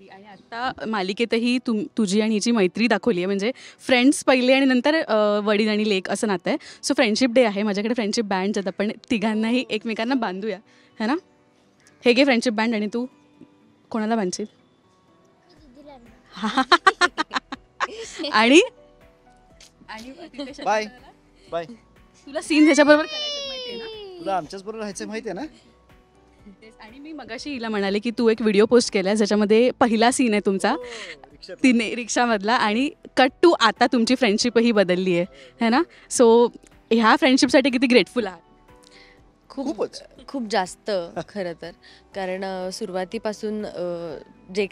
आणि आता मालिकेतही तुझी आणि हिची मैत्री दाखवली आहे, म्हणजे फ्रेंड्स पहिले आणि नंतर वडील आणि लेक असं नातं आहे. सो फ्रेंडशिप डे आहे, माझ्याकडे फ्रेंडशिप बँड्स आहेत, आपण तिघांनाही एकमेकांना बांधूया, है ना. हे घे फ्रेंडशिप बँड, आणि तू कोणाला बांधशील? आणि बाय बाय. तुला सीन ह्याच्याबरोबर करायचे माहिती आहे ना. तुला आमच्याच बरोबर राहायचं माहिती आहे ना. आणि मी मगाशी हिला म्हणाले की तू एक व्हिडिओ पोस्ट केला ज्याच्यामध्ये पहिला सीन आहे तुमचा तिने रिक्षामधला, आणि कट टू आता तुमची फ्रेंडशिपही बदलली आहे, है ना. सो ह्या फ्रेंडशिपसाठी किती ग्रेटफुल आहात? खूपच. खूप जास्त खरं तर. कारण सुरुवातीपासून जे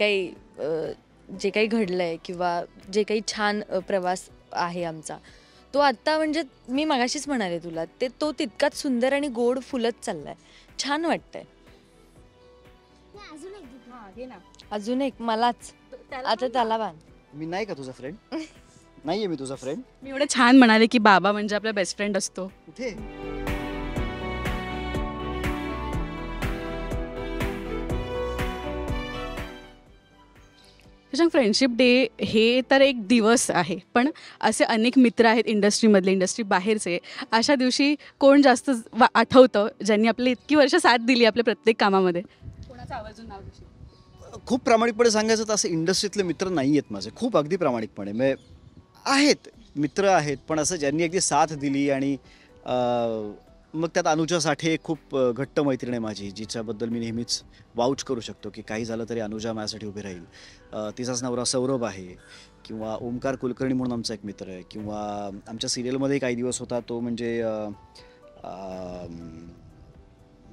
काही घडलं आहे किंवा जे काही छान प्रवास आहे आमचा, तो आत्ता म्हणजे मी मगाशीच म्हणाले तुला, तो तितकाच सुंदर आणि गोड फुलत चाललाय. छान वाटतंय. अजून एक मलाच आता त्याला बांध. मी नाही का तुझा फ्रेंड? नाहीये मी तुझा फ्रेंड. मी एवढं छान म्हणाले की बाबा म्हणजे आपला बेस्ट फ्रेंड असतो. कुठे? त्याच्यात फ्रेंडशिप डे हे तर एक दिवस आहे, पण असे अनेक मित्र आहेत इंडस्ट्रीमधले, इंडस्ट्री बाहेरचे. अशा दिवशी कोण जास्त आठवतं ज्यांनी आपली इतकी वर्ष साथ दिली आपल्या प्रत्येक कामामध्ये? कोणाचं आवर्जून नाव देशील? खूप प्रामाणिकपणे सांगायचं तर असे इंडस्ट्रीतले मित्र नाही आहेत माझे, खूप अगदी प्रामाणिकपणे. म्हणजे आहेत मित्र आहेत, पण असं ज्यांनी अगदी साथ दिली. आणि मग त्यात अनुजा साठे खूप घट्ट मैत्रीण आहे माझी, जिच्याबद्दल मी नेहमीच वाऊच करू शकतो की काही झालं तरी अनुजा माझ्यासाठी उभी राहील. तिचाच नवरा सौरभ आहे, किंवा ओमकार कुलकर्णी म्हणून आमचा एक मित्र आहे, किंवा आमच्या सिरियलमध्ये काही दिवस होता तो म्हणजे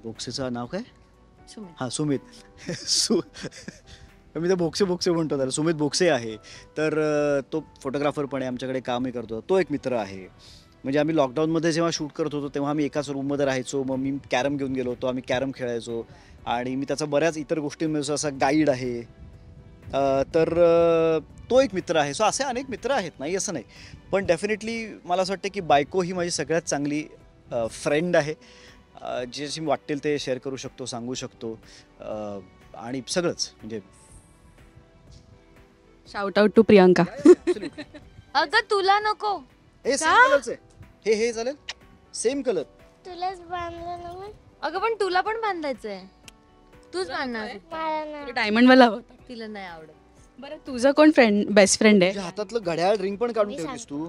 बोक्सेचं नाव काय? हां, सुमित. मी तर बोक्से म्हणतो त्याला, सुमित बोक्से आहे. तर तो फोटोग्राफर पण आहे, आमच्याकडे कामही करतो, तो एक मित्र आहे. म्हणजे आम्ही लॉकडाऊनमध्ये जेव्हा शूट करत होतो तेव्हा आम्ही एकाच रूममध्ये राहायचो. मग मी कॅरम घेऊन गेलो होतो, आम्ही कॅरम खेळायचो. आणि मी त्याचा बऱ्याच इतर गोष्टींमध्ये असा गाईड आहे. तर तो एक मित्र आहे. सो असे अनेक मित्र आहेत, नाही असं नाही. पण डेफिनेटली मला असं वाटतं की बायको ही माझी सगळ्यात चांगली फ्रेंड आहे, ज्याची मी वाटेल ते शेअर करू शकतो, सांगू शकतो, आणि सगळंच म्हणजे. Shout out to Priyanka. अगं तुला नको. हे सेम कलरचं आहे. हे चालेल, सेम कलर. तुलाच बांधलं ना मग. अगं पण तुला पण बांधायचंय, तूच बांधणार. मला ना डायमंड वाला होता. तिला नाही आवडत. बरं, तुझं कोण बेस्ट फ्रेंड आहे? तुझ्या हातातलं घड्याळ रिंग पण काढून ठेवलीस तू.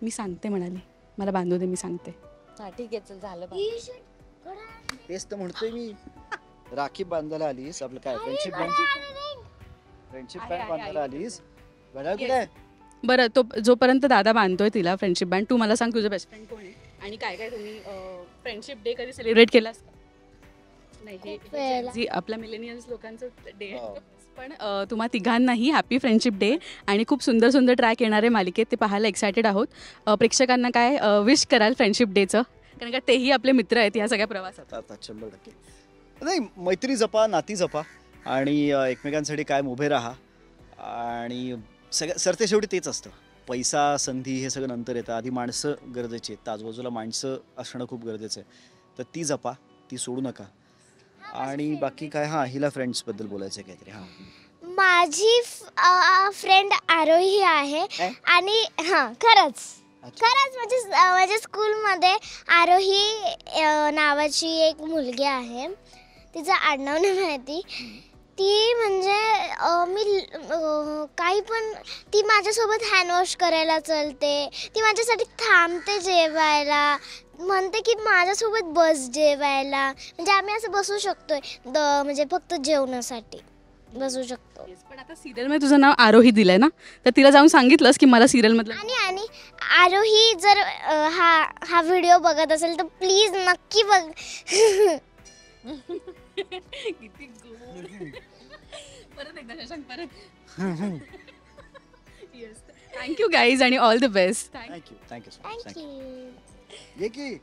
मी सांगते म्हणाली, मला बांधू दे, मी सांगते. हा ठीक आहे, चल झालं बा. तेच तर म्हणतोय मी. राखी बांधायला आलीस, आपलं काय फ्रेंडशिप बँड बांधायला आलीस, घड्याळ कुठे आहे? बरं, तो जोपर्यंत दादा बांधतोय तिला फ्रेंडशिप बँड, तू मला सांग तुझं बेस्ट फ्रेंड कोण आहे आणि काय काय तुम्ही फ्रेंडशिप डे कधी सेलिब्रेट केलास का? नाही, हे जी आपल्या मिलेनियल्स लोकांचं डे आहे. पण तुम्हा तिघांनाही हॅपी फ्रेंडशिप डे, आणि खूप सुंदर सुंदर ट्रॅक येणार आहे मालिकेत, ते पाहायला एक्सायटेड आहोत. प्रेक्षकांना काय विश कराल फ्रेंडशिप डेचं? कारण का तेही आपले मित्र आहेत ह्या सगळ्या प्रवासात. 100%. नाही, मैत्री जपा, नाती जपा, आणि एकमेकांसाठी कायम उभे राहा. आणि सरते शेवटी तेच असतं, पैसा संधी हे सगळं नंतर येतं, आधी माणसं गरजेची आहेत. आजूबाजूला माणसं असणं खूप गरजेचं आहे, तर ती जपा, ती सोडू नका. आणि बाकी काय, हां, हिला फ्रेंड्सबद्दल बोलायचं आहे काहीतरी. हां, माझी फ्रेंड आरोही आहे. आणि हां, खरंच म्हणजे माझ्या स्कूलमध्ये आरोही नावाची एक मुलगी आहे, तिचं आडनाव नाही माहिती. ती म्हणजे मी काही पण, ती माझ्यासोबत हँडवॉश करायला चलते, ती माझ्यासाठी थांबते जेवायला, म्हणते की माझ्यासोबत बस जेवायला. म्हणजे आम्ही असं बसू शकतोय, म्हणजे फक्त जेवणासाठी बसू शकतो. पण आता सिरियलमध्ये तुझं नाव आरोही दिलंय ना, तर तिला जाऊन सांगितलंस की मला सिरियलमधलं. आणि आरोही जर हा व्हिडिओ बघत असेल तर प्लीज नक्की बघ. किती गोड. परत एकदा शशांक, परत. येस, थँक्यू गाईज, आणि all the best. Thank you. Thank you. ये की